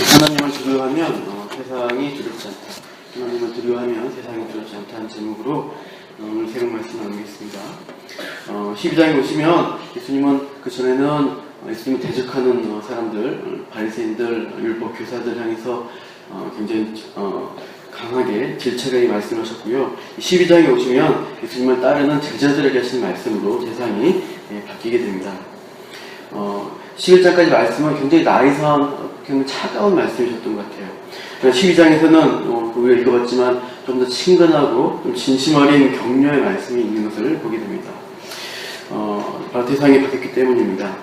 하나님을 두려워하면 세상이 두렵지 않다. 하나님을 두려워하면 세상이 두렵지 않다는 제목으로 오늘 새로운 말씀 나누겠습니다. 12장에 보시면 예수님은 그 전에는 예수님을 대적하는 사람들, 바리새인들, 율법 교사들 향해서 굉장히 강하게 질책하게 말씀하셨고요. 12장에 오시면 예수님을 따르는 제자들에게 하신 말씀으로 세상이 바뀌게 됩니다. 11장까지 말씀은 굉장히 나이선, 굉장히 차가운 말씀이셨던 것 같아요. 12장에서는 우리가 읽어봤지만 좀 더 친근하고 좀 진심 어린 격려의 말씀이 있는 것을 보게 됩니다. 바로 대상이 바뀌었기 때문입니다.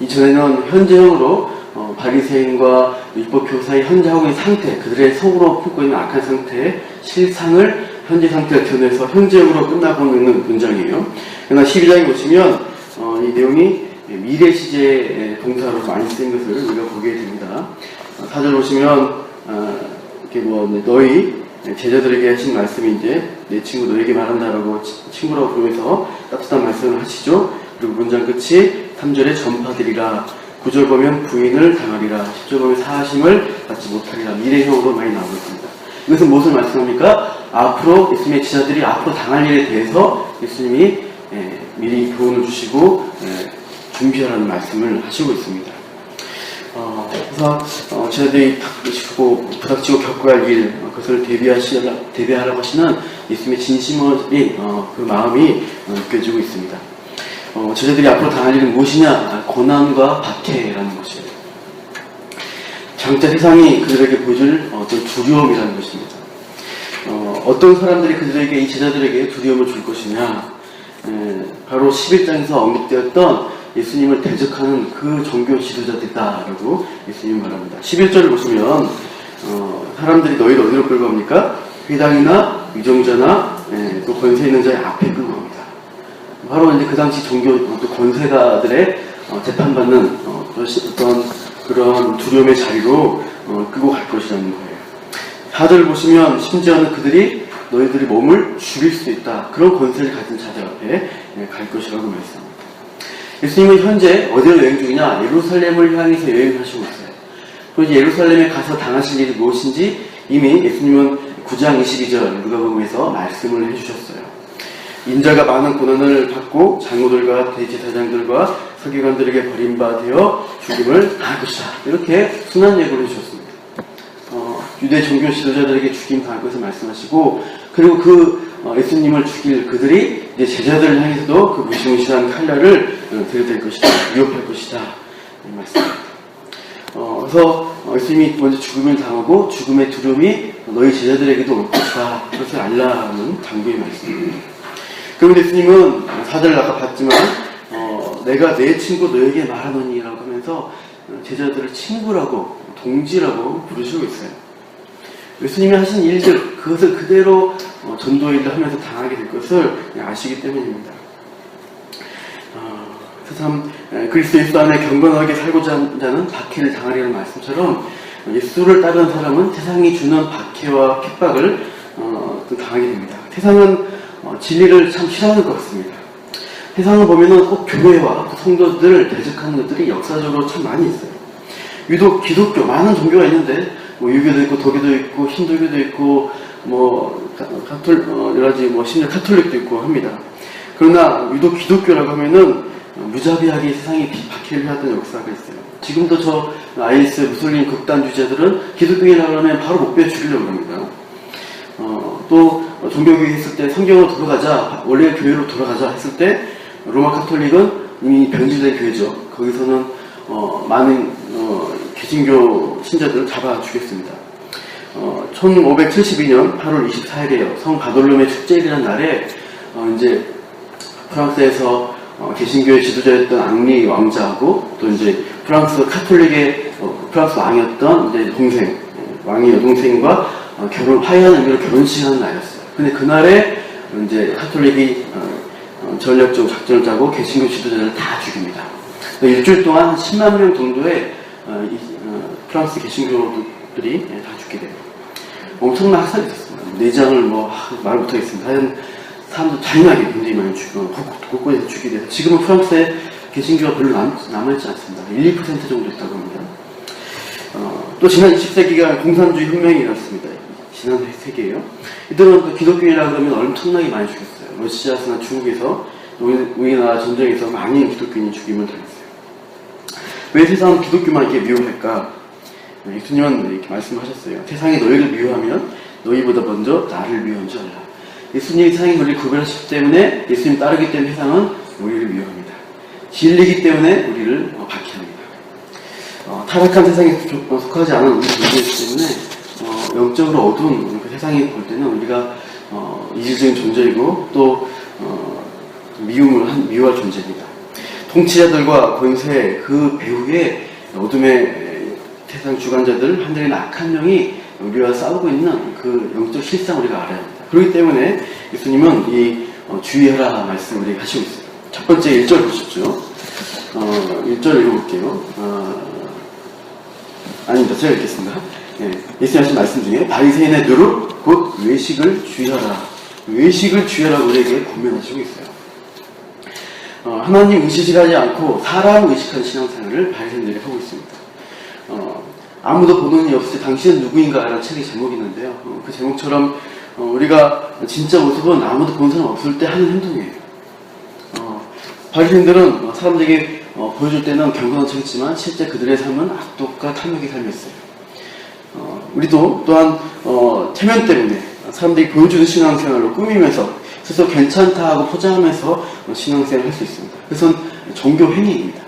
이전에는 현재형으로 바리새인과 율법교사의 현재하고의 상태, 그들의 속으로 품고 있는 악한 상태의 실상을 현재 상태가 드러내서 현재형으로 끝나고 있는 문장이에요. 그러나 12장에 보시면 이 내용이 미래 시제 동사로 많이 쓰인 것을 우리가 보게 됩니다. 4절 보시면 이렇게 너희 제자들에게 하신 말씀이 이제 내 친구 너에게 말한다라고 친구라고 부르면서 따뜻한 말씀을 하시죠. 그리고 문장 끝이 3절에 전파드리라, 9절 보면 부인을 당하리라, 10절 보면 사하심을 받지 못하리라, 미래형으로 많이 나오고 있습니다. 이것은 무엇을 말씀합니까? 앞으로 예수님의 제자들이 앞으로 당할 일에 대해서 예수님이 미리 교훈을 주시고 준비하라는 말씀을 하시고 있습니다. 그래서 제자들이 부닥치고 겪어야 할 일, 그것을 대비하라고 하시는 예수님의 진심 어린 그 마음이 느껴지고 있습니다. 제자들이 앞으로 당할 일은 무엇이냐? 고난과 박해라는 것이에요. 장차 세상이 그들에게 보여줄 어떤 두려움이라는 것입니다. 어떤 사람들이 그들에게, 이 제자들에게 두려움을 줄 것이냐? 바로 11장에서 언급되었던 예수님을 대적하는 그 종교 지도자들이다라고 예수님이 말합니다. 11절을 보시면 사람들이 너희를 어디로 끌고 갑니까? 회당이나 위정자나 또 권세 있는 자의 앞에 끌고 갑니다. 바로 이제 그 당시 종교 또 권세가들의 재판받는 어떤 그런 두려움의 자리로 끌고 갈 것이라는 거예요. 4절을 보시면 심지어는 그들이 너희들이 몸을 죽일 수 있다, 그런 권세를 가진 자들 앞에 갈 것이라고 말씀합니다. 예수님은 현재 어디로 여행 중이냐? 예루살렘을 향해서 여행하시고 있어요. 그리고 예루살렘에 가서 당하실 일이 무엇인지 이미 예수님은 9장 22절 누가복음에서 말씀을 해주셨어요. 인자가 많은 고난을 받고 장로들과 대제사장들과 서기관들에게 버림받아 죽임을 당할 것이다, 이렇게 순한 예고를 해주셨습니다. 유대 종교 지도자들에게 죽임 당할 것을 말씀하시고, 그리고 예수님을 죽일 그들이 이제 제자들을 향해서도 그 무시무시한 칼날을 들이댈 것이다, 위협할 것이다, 이 말씀입니다. 그래서 예수님이 먼저 죽음을 당하고 죽음의 두려움이 너희 제자들에게도 올 것이다, 그것을 알라는 당부의 말씀입니다. 그런데 예수님은 4절 아까 봤지만 내가 내 친구 너에게 말하노니라고 하면서 제자들을 친구라고, 동지라고 부르시고 있어요. 예수님이 하신 일들, 그것을 그대로 전도 일을 하면서 당하게 될 것을 아시기 때문입니다. 참 그리스도 예수 안에 경건하게 살고자 하는 자는 박해를 당하리라는 말씀처럼 예수를 따르는 사람은 세상이 주는 박해와 핍박을 당하게 됩니다. 세상은 진리를 참 싫어하는 것 같습니다. 세상을 보면은 꼭 교회와 성도들을 대적하는 것들이 역사적으로 참 많이 있어요. 유독 기독교, 많은 종교가 있는데 유교도 있고 도교도 있고 힌두교도 있고 여러 가지 심지어 카톨릭도 있고 합니다. 그러나 유독 기독교라고 하면은 무자비하게 세상에 박해를 해왔던 역사가 있어요. 지금도 저 IS 무슬림 극단주의자들은 기독교인이라고 하면 바로 목베어 죽이려고 합니다. 또 종교교육 했을 때 성경으로 돌아가자, 원래 교회로 돌아가자 했을 때 로마 카톨릭은 이미 변질된 교회죠. 거기서는 많은 개신교 신자들을 잡아 죽였습니다. 1572년 8월 24일에요. 성 바돌롬의 축제일이라는 날에 이제 프랑스에서 개신교의 지도자였던 앙리 왕자하고 또 이제 프랑스 카톨릭의 프랑스 왕이었던 이제 동생, 왕의 여동생과 화해하는 의미로 결혼식을 하는 날이었어요. 근데 그날에 이제 카톨릭이 전략적 작전을 짜고 개신교 지도자를 다 죽입니다. 일주일 동안 10만 명 정도의 프랑스 개신교들이 다 죽게 돼요. 엄청난 학살이 있었습니다. 내장을 말 못하겠습니다. 하여튼 사람들 잔인하게 굉장히 많이 죽고 곳곳에서 죽게 돼서 지금은 프랑스에 개신교가 별로 남아있지 않습니다. 1, 2% 정도 있다고 합니다. 또 지난 20세기가 공산주의 혁명이 일어났습니다. 지난 세기에요. 이들은 또 기독교인이라 그러면 엄청나게 많이 죽였어요. 러시아나 중국에서 우리나라 전쟁에서 많은 기독교인이 죽임을 당했어요. 왜 세상은 기독교만 이렇게 미워할까? 예수님은 이렇게 말씀하셨어요. 세상이 너희를 미워하면 너희보다 먼저 나를 미워한 줄 알라. 예수님이 세상의 권리를 구별하셨기 때문에 예수님 따르기 때문에 세상은 우리를 미워합니다. 진리이기 때문에 우리를 박해합니다. 타락한 세상에 속하지 않은 우리 존재이기 때문에 영적으로 어두운 그 세상이 볼 때는 우리가 이질적인 존재이고 또 미워할 존재입니다. 통치자들과 권세 그 배후에 어둠의 세상 주관자들 하늘의 악한 영이 우리와 싸우고 있는 그 영적 실상을 우리가 알아야 합니다. 그렇기 때문에 예수님은 이 주의하라 말씀을 우리가 하시고 있어요. 첫 번째 1절 보십시오. 1절 읽어볼게요. 아닙니다. 제가 읽겠습니다. 예수님 하신 말씀 중에 바리새인의 누룩 곧 외식을 주의하라. 외식을 주의하라고 우리에게 권면하시고 있어요. 하나님 의식하지 않고 사람 의식한 신앙생활을 바리새인들이 하고 있습니다. 아무도 보는 이 없을 때 당신은 누구인가 라는 책의 제목이 있는데요. 그 제목처럼 우리가 진짜 모습은 아무도 보는 사람 없을 때 하는 행동이에요. 바리새인들은 사람들에게 보여줄 때는 경건한 척했지만 실제 그들의 삶은 악독과 탐욕의 삶이었어요. 우리도 또한 체면 때문에 사람들이 보여주는 신앙생활로 꾸미면서 스스로 괜찮다 하고 포장하면서 신앙생활을 할 수 있습니다. 그것은 종교 행위입니다.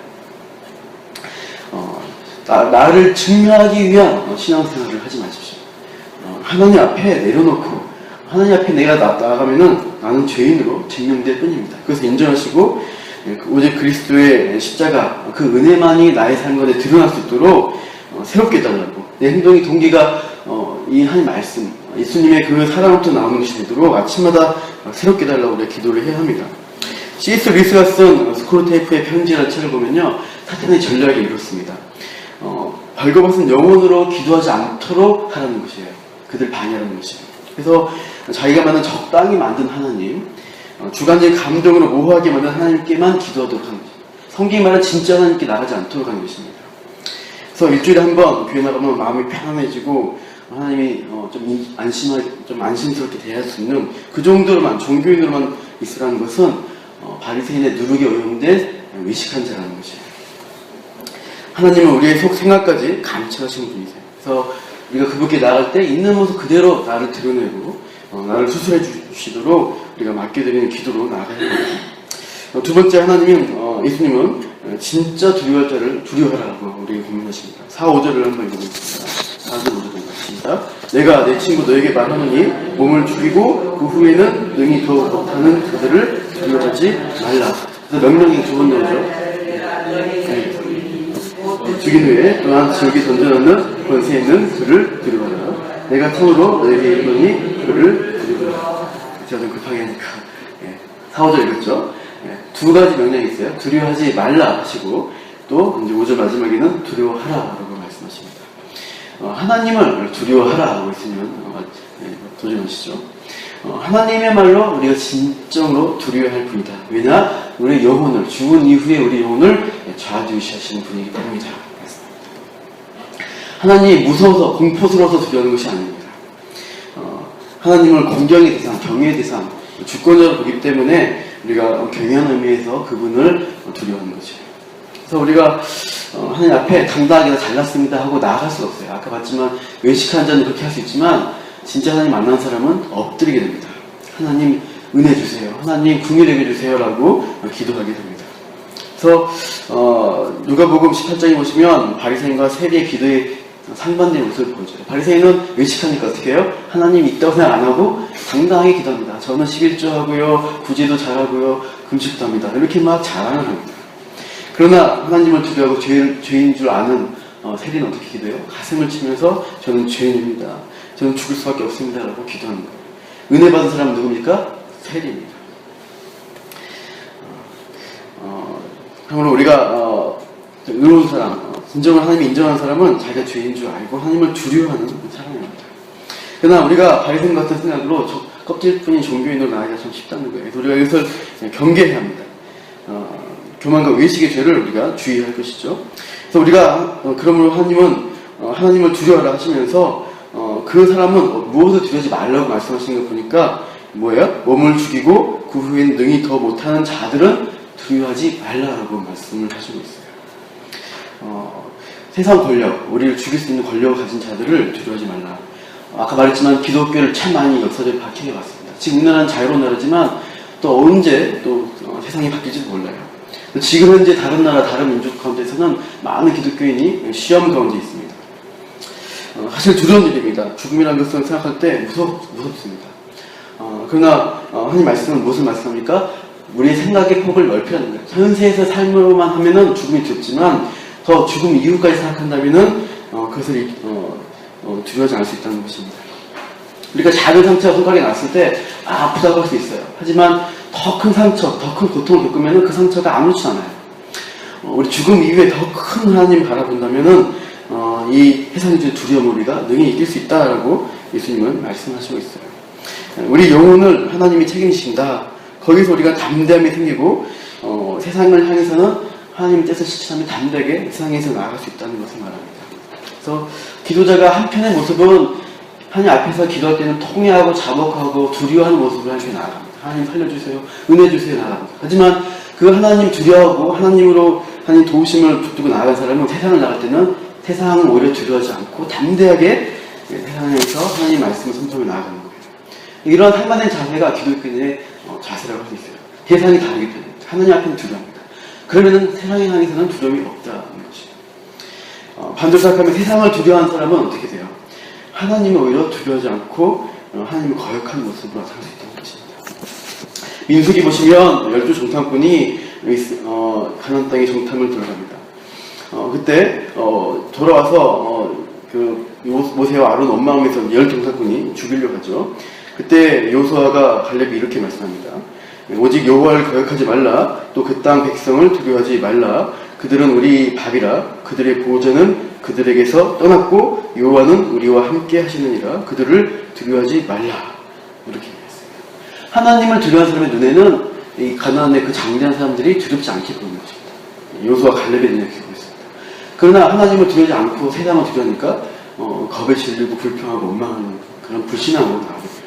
나를 증명하기 위한 신앙생활을 하지 마십시오. 하나님 앞에 내려놓고 하나님 앞에 내가 나아가면은 나는 죄인으로 증명될 뿐입니다. 그래서 인정하시고 오직 그리스도의 십자가 그 은혜만이 나의 삶 가운데 드러날 수 있도록 새롭게 해달라고 내 행동의 동기가 이 한 말씀 예수님의 그 사랑부터 나오는 것이 되도록 아침마다 새롭게 해달라고 우리가 기도를 해야 합니다. C.S. 루이스가 쓴 스크루테이프의 편지라는 책을 보면요 사탄의 전략이 이렇습니다. 벌거벗은 영혼으로 기도하지 않도록 하라는 것이에요. 그들 방해하는 것이에요. 그래서 자기가 만든 적당히 만든 하나님 주관적인 감정으로 모호하게 만든 하나님께만 기도하도록 하는 것입니다. 성경이 말하는 진짜 하나님께 나가지 않도록 하는 것입니다. 그래서 일주일에 한 번 교회 나가면 마음이 편안해지고 하나님이 좀 안심스럽게 대할 수 있는 그 정도로만 종교인으로만 있으라는 것은 바리새인의 누룩에 오염된 외식한 자라는 것이에요. 하나님은 우리의 속 생각까지 감찰하시는 분이세요. 그래서 우리가 그분께 나갈 때 있는 모습 그대로 나를 드러내고 나를 수술해 주시도록 우리가 맡겨드리는 기도로 나아가야 합니다. 두 번째 하나님은 예수님은 진짜 두려워할 자를 두려워하라고 우리에게 고민하십니다. 4, 5절을 한번 읽어보겠습니다. 4절 5절 읽겠습니다. 내가 내 친구 너에게 말하노니 몸을 죽이고 그 후에는 능히 더 못하는 그들을 두려워하지 말라. 그래서 명령이 두 번 나오죠. 죽인 후에 또한 지옥에 던져놓는 권세 있는 그를 두려워하라. 내가 참으로 너에게 이르노니 그를 두려워하라. 제가 좀 급하게 하니까 4, 5절 읽었죠. 두 가지 명령이 있어요. 두려워하지 말라 하시고 또 이제 5절 마지막에는 두려워하라라고 말씀하십니다. 하나님을 두려워하라고 했으면 도전하시죠. 하나님의 말로 우리가 진정으로 두려워할 분이다. 왜냐? 우리의 영혼을 죽은 이후에 우리 영혼을 좌지우지하시는 분이기 때문이다. 하나님이 무서워서 공포스러워서 두려워하는 것이 아닙니다. 하나님을 공경의 대상, 경외의 대상, 주권자로 보기 때문에 우리가 경외하는 의미에서 그분을 두려워하는 거죠. 그래서 우리가 하나님 앞에 당당하게 잘났습니다 하고 나아갈 수가 없어요. 아까 봤지만 외식한 자는 그렇게 할 수 있지만 진짜 하나님 만난 사람은 엎드리게 됩니다. 하나님 은혜 주세요. 하나님 궁유되게 주세요 라고 기도하게 됩니다. 그래서 누가복음 18장에 보시면 바리새인과 세리의 기도의 상반된 모습을 보여줘요. 바리새인은 외식하니까 어떻게 해요? 하나님 있다고 생각 안 하고 당당하게 기도합니다. 저는 11조 하고요, 구제도 잘하고요, 금식도 합니다. 이렇게 막 자랑을 합니다. 그러나 하나님을 두려워하고 죄인 줄 아는 세리는 어떻게 기도해요? 가슴을 치면서 저는 죄인입니다. 저는 죽을 수밖에 없습니다. 라고 기도하는 거예요. 은혜 받은 사람은 누굽니까? 세리입니다. 그러므로 우리가 의로운 사람, 진정으로 하나님이 인정하는 사람은 자기가 죄인 줄 알고 하나님을 두려워하는 사람입니다. 그러나 우리가 바리새인 같은 생각으로 껍질뿐인 종교인으로 나가기가 참 쉽다는 거예요. 그래서 우리가 이것을 경계해야 합니다. 교만과 외식의 죄를 우리가 주의할 것이죠. 그래서 우리가 그러므로 하나님은 하나님을 두려워하라 하시면서 그 사람은 무엇을 두려워하지 말라고 말씀하시는 거 보니까 뭐예요? 몸을 죽이고 그 후엔 능히 더 못하는 자들은 두려워하지 말라라고 말씀을 하시고 있어요. 세상 권력, 우리를 죽일 수 있는 권력을 가진 자들을 두려워하지 말라. 아까 말했지만 기독교를 참 많이 역사적으로 바뀌게 봤습니다. 지금 우리나라는 자유로운 나라지만 또 언제 또 세상이 바뀔지도 몰라요. 지금 현재 다른 나라, 다른 민족 가운데서는 많은 기독교인이 시험 가운데 있습니다. 사실 두려운 일입니다. 죽음이라는 것을 생각할 때 무섭습니다. 그러나 하나님 말씀은 무엇을 말씀합니까? 우리의 생각의 폭을 넓히라는 거예요. 현세에서 삶으로만 하면은 죽음이 두렵지만 더 죽음 이후까지 생각한다면은 그것을 두려워하지 않을 수 있다는 것입니다. 우리가 작은 상처가 손가락에 났을 때 아프다고 할 수 있어요. 하지만 더 큰 상처, 더 큰 고통을 겪으면 그 상처가 아무렇지 않아요. 우리 죽음 이후에 더 큰 하나님 바라본다면은 이 세상의 두려움을 우리가 능히 이길 수 있다라고 예수님은 말씀하시고 있어요. 우리 영혼을 하나님이 책임지신다. 거기서 우리가 담대함이 생기고 세상을 향해서는 하나님의 뜻을 실천하면 담대하게 세상에서 나아갈 수 있다는 것을 말합니다. 그래서 기도자가 한편의 모습은 하나님 앞에서 기도할 때는 통회하고 자복하고 두려워하는 모습으로 하나님께 나아갑니다. 하나님 살려주세요. 은혜 주세요. 나아갑니다. 하지만 그 하나님 두려워하고 하나님으로 하나님 도우심을 붙들고 나아간 사람은 세상을 나갈 때는 세상을 오히려 두려워하지 않고 담대하게 세상에서 하나님 말씀을 선포하며 나아가는 거예요. 이런 한반된 자세가 기독교인의 자세라고 할 수 있어요. 세상이 다르기 때문에 하나님 앞에는 두려워합니다. 그러면은 세상에 향해서는 두려움이 없다는 것이에요. 반대로 생각하면 세상을 두려워하는 사람은 어떻게 돼요? 하나님을 오히려 두려워하지 않고 하나님을 거역하는 모습으로 살 수 있다는 것입니다. 민수기 보시면 12 정탐꾼이 가나안 땅에 정탐을 들어갑니다. 그때 돌아와서 그 모세와 아론 원망하면서 10 정탐꾼이 죽이려고 하죠. 그때 여호수아가 갈렙이 이렇게 말씀합니다. 오직 여호와를 거역하지 말라. 또 그 땅 백성을 두려워하지 말라. 그들은 우리 밥이라. 그들의 보호자는 그들에게서 떠났고 여호와는 우리와 함께 하시느니라. 그들을 두려워하지 말라. 이렇게 말했습니다. 하나님을 두려워하는 사람의 눈에는 이 가나안의 그 장대한 사람들이 두렵지 않게 보이는 것입니다. 여호수아 갈렙의 눈에 그렇게 보였습니다. 그러나 하나님을 두려워하지 않고 세상을 두려워하니까 겁에 질리고 불평하고 원망하는 그런 불신앙으로 나오게 돼요.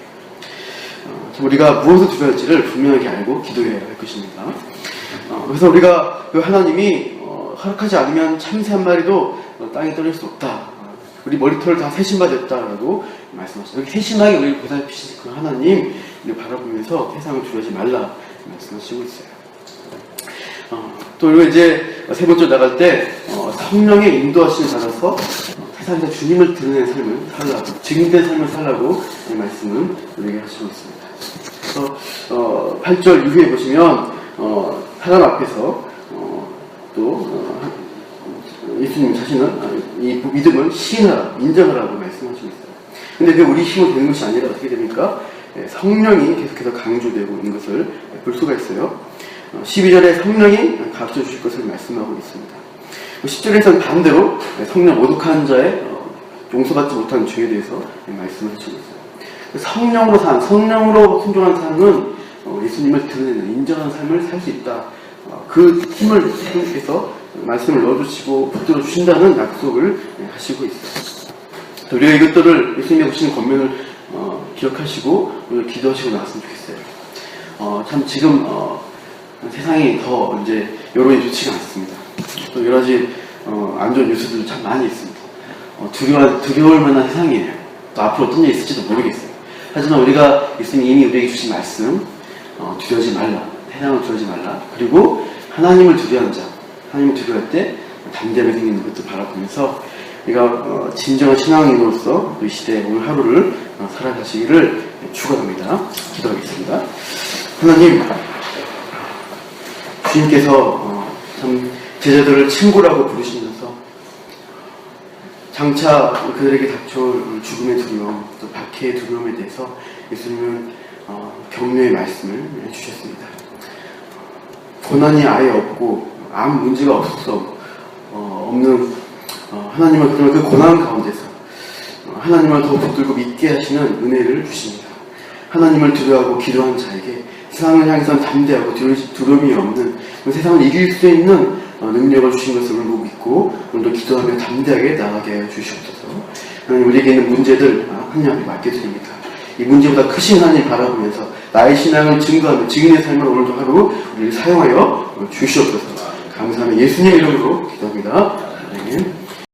우리가 무엇을 두려워할지를 분명하게 알고 기도해야 할 것입니다. 그래서 우리가 그 하나님이 허락하지 않으면 참새 한 마리도 땅에 떨어질 수 없다. 우리 머리털을 다 세심받았다라고 말씀하셨어요. 여기 세심하게 우리를 보살피신 그 하나님 우리를 바라보면서 세상을 두려워하지 말라 말씀하시고 있어요. 또 우리가 이제 세 번째 나갈 때 성령의 인도하심을 받아서 세상에서 주님을 드러내는 삶을 살라고, 증인된 삶을 살라고 이 말씀은 우리에게 하시고 있습니다. 그래서 8절 이후에 보시면 사람 앞에서 또 예수님 자신은 이 믿음을 시인하라, 인정하라고 말씀하시고 있어요. 근데 그게 우리 힘으로 되는 것이 아니라 어떻게 됩니까? 성령이 계속해서 강조되고 있는 것을 볼 수가 있어요. 12절에 성령이 가르쳐 주실 것을 말씀하고 있습니다. 10절에서는 반대로 성령 오독한 자의 용서받지 못한 죄에 대해서 말씀을 하시고 있어요. 성령으로 성령으로 순종한 삶은 예수님을 드러내는 인정하는 삶을 살 수 있다. 그 힘을 통해서 말씀을 넣어주시고 붙들어 주신다는 약속을 하시고 있어요. 우리가 이것들을 예수님이 주시는 권면을 기억하시고 오늘 기도하시고 나왔으면 좋겠어요. 참 지금 세상이 더 이제 여론이 좋지가 않습니다. 또 여러 가지 안 좋은 뉴스들도 참 많이 있습니다. 두려울 만한 세상이에요. 또 앞으로 어떤 일이 있을지도 모르겠어요. 하지만 우리가 예수님이 이미 우리에게 주신 말씀 두려워하지 말라. 세상을 두려워하지 말라. 그리고 하나님을 두려워하는 자, 하나님을 두려워할 때 담대함이 생기는 것도 바라보면서 우리가 진정한 신앙인으로서 이 시대 오늘 하루를 살아가시기를 축원합니다. 기도하겠습니다. 하나님, 주님께서 참 제자들을 친구라고 부르시면서 장차 그들에게 닥쳐올 죽음의 두려움, 또 박해의 두려움에 대해서 예수님은 격려의 말씀을 주셨습니다. 고난이 아예 없고 아무 문제가 없는 하나님은 그 고난 가운데서 하나님을 더 붙들고 믿게 하시는 은혜를 주십니다. 하나님을 두려워하고 기도하는 자에게 세상을 향해서는 담대하고 두려움이 없는 세상을 이길 수 있는 능력을 주신 것을 울고 믿고 오늘도 기도하며 담대하게 나아가게 하여 주시옵소서. 하나님, 우리에게 있는 문제들 하나님 맡겨드립니다. 이 문제보다 크신 하나님 바라보면서 나의 신앙을 증거하며 증인의 삶을 오늘도 하루 우리를 사용하여 주시옵소서. 감사하며 예수님 이름으로 기도합니다. 아멘.